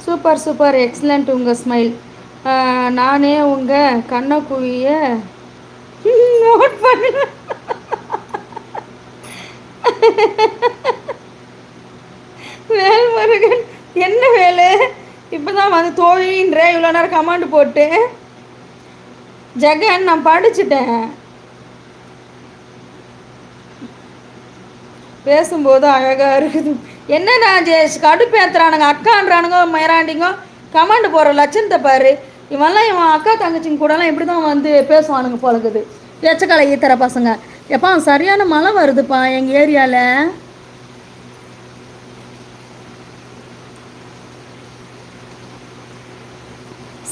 Super super excellent உங்கள் smile. நானே உங்கள் கண்ணக்குழிய நோட் பண்ண. வேல்முருகன் என்ன வேலை? இப்போ தான் வந்து தோழின்ற இவ்வளோ நேரம் கமாண்டு போட்டு. ஜெகன் நான் படிச்சுட்டேன். பேசும்போது அழகாக இருக்குது. என்னண்ணா கடுப்பேத்துறானுங்க, அக்கான்றானுங்க, மயிராண்டிங்க, கமாண்டு போகிற லட்சணத்தை பாரு. இவன்லாம் இவன் அக்கா தங்கச்சிங்க கூடலாம் இப்படி தான் வந்து பேசுவானுங்க போலக்குது. எச்சக்கலை ஈத்தர பசங்க. எப்பா சரியான மழை வருதுப்பா எங்கள் ஏரியாவில்.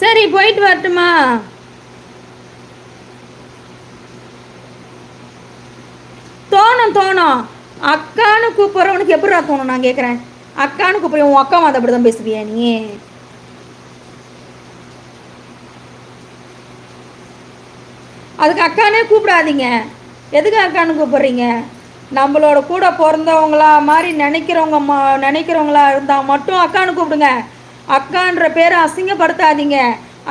சரி போயிட்டு வரட்டுமா? தோணும் அக்கான்னு கூப்பிட்றவனுக்கு எப்படிடா தோணும்? நான் கேட்குறேன். அக்கான்னு கூப்பிட்ற உன் அக்கா வந்து அப்படி தான் பேசுவியா நீ? அதுக்கு அக்கானே கூப்பிடாதீங்க. எதுக்கு அக்கான்னு கூப்பிட்றீங்க? நம்மளோட கூட பிறந்தவங்களா மாதிரி நினைக்கிறவங்களா இருந்தால் மட்டும் அக்கான்னு கூப்பிடுங்க. அக்கான்ற பேரை அசிங்கப்படுத்தாதீங்க.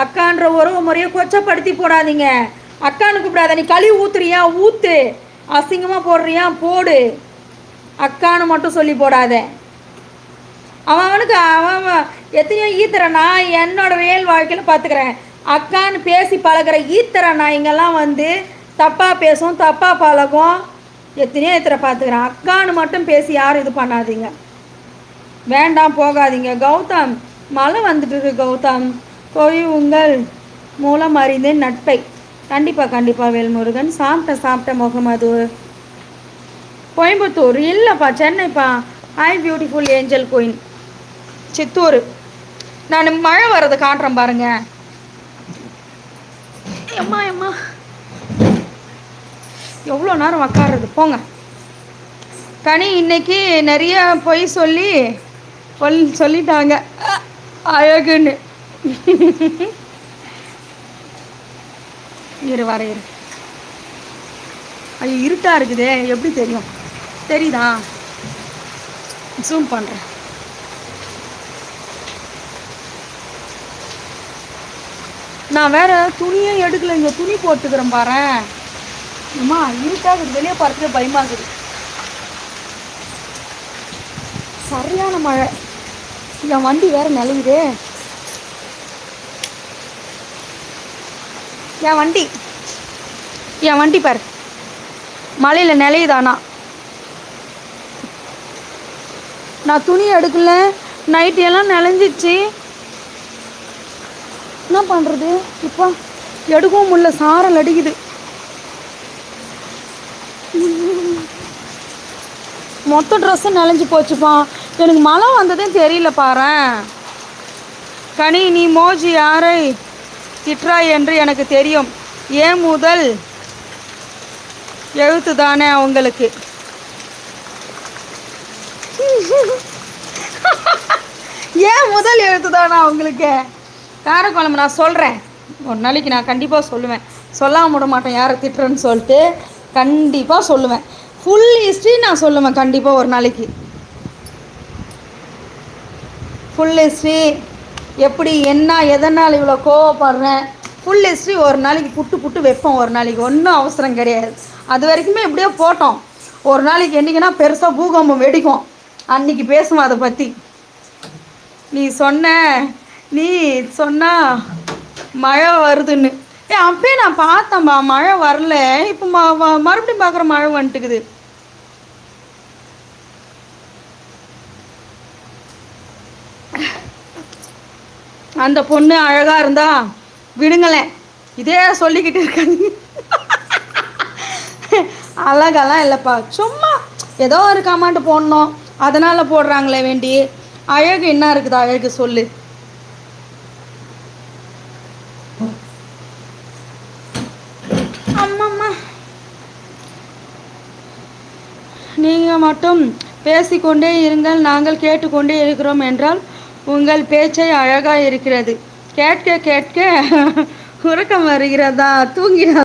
அக்கான்ற உறவு முறையை கொச்சப்படுத்தி போடாதீங்க. அக்கான்னு கூப்பிடாத. நீ கழுவி ஊத்துறியா ஊத்து, அசிங்கமாக போடுறியா போடு. அக்கான்னு மட்டும் சொல்லி போடாத. அவனுக்கு அவன் எத்தனையோ ஈத்தரை நான் என்னோட ரியல் வாழ்க்கையில் பார்த்துக்கிறேன். அக்கான்னு பேசி பழகிற ஈத்தரை நான் இங்கெல்லாம் வந்து தப்பாக பேசும், தப்பாக பழகும். எத்தனையோ ஈத்தரை பார்த்துக்கிறேன். அக்கான்னு மட்டும் பேசி யாரும் இது பண்ணாதீங்க. வேண்டாம் போகாதீங்க. கௌதம் மழை வந்துட்டு இருக்கு. கௌதம் போய் உங்கள் மூலம் அறிந்தேன் நட்பை. கண்டிப்பாக வேல்முருகன். சாப்பிட்ட முகமது. கோயம்புத்தூர் இல்லைப்பா, சென்னைப்பா. Hi beautiful angel queen. Chittoor. நான் மழை வர்றது காட்டுறேன் பாருங்க. எம்மா எவ்வளோ நேரம் உக்காடுறது போங்க. கனி இன்னைக்கு நிறைய பொய் சொல்லிட்டாங்க அழகுன்னு. இரு. ஐயோ இருட்டாக இருக்குதே, எப்படி தெரியும்? தெரியுதா? ஜூம் பண்ணுறேன். நான் வேற துணியே எடுக்கல. இங்கே துணி போட்டுக்கிறேன் பாரு. அம்மா இருட்டாக வெளியே பார்த்துட்டு பயமாகுது. சரியான மழை. என் வண்டி வேற நிலையுது. என் வண்டி பாரு மழையில் நிலையுதானா. நான் துணி எடுக்கல. நைட்டு எல்லாம் நினைஞ்சிச்சு. என்ன பண்ணுறது? இப்போ எடுக்கவும் முடியல, சாரல் அடிக்குது. மொத்த ட்ரெஸ்ஸும் நனைஞ்சு போச்சுப்பா. எனக்கு மழை வந்ததே தெரியல பாரு. கனி நீ மோஜி யாரை திட்டுறாய் என்று எனக்கு தெரியும். ஏன் முதல் எழுத்து தானே அவங்களுக்கு. ஏன் முதல் எழுத்து தானே அவங்களுக்கு? காரக்குழம்பு நான் சொல்கிறேன். ஒரு நாளைக்கு நான் கண்டிப்பாக சொல்லுவேன். சொல்லாமல் விட மாட்டேன் யாரை திட்டுறேன்னு சொல்லிட்டு. கண்டிப்பாக சொல்லுவேன். ஃபுல் ஹிஸ்ட்ரி நான் சொல்லுவேன் கண்டிப்பாக ஒரு நாளைக்கு. ஃபுல் ஹிஸ்ட்ரி எப்படி என்ன எதனால் இவ்வளோ கோவப்படுறேன், ஃபுல் ஹிஸ்ட்ரி ஒரு நாளைக்கு புட்டு வைப்போம். ஒரு நாளைக்கு ஒன்றும் அவசரம் கிடையாது. அது வரைக்குமே எப்படியோ போட்டோம். ஒரு நாளைக்கு என்றைக்குன்னா பெருசாக பூகம்பம் வெடிக்கும், அன்றைக்கி பேசுவோம் அதை பற்றி. நீ சொன்னா மழை வருதுன்னு. அப்பயே நான் பார்த்தேன்பா மழை வரல. இப்போ மறுபடியும் பார்க்குற மழை வந்துட்டுக்குது. அந்த பொண்ணு அழகாக இருந்தா விடுங்களேன், இதே சொல்லிக்கிட்டு இருக்காங்க. அழகெல்லாம் இல்லைப்பா, சும்மா ஏதோ ஒரு கமெண்ட் போடணும் அதனால் போடுறாங்களே வேண்டி. அழகு என்ன இருக்குது? அழகு சொல்லு. அம்மம்மா நீங்கள் மட்டும் பேசிக்கொண்டே இருங்கள், நாங்கள் கேட்டுக்கொண்டே இருக்கிறோம் என்றால் உங்கள் பேச்சை அழகாக இருக்கிறது. கேட்க கேட்க உறக்கம் வருகிறதா? தூங்கிட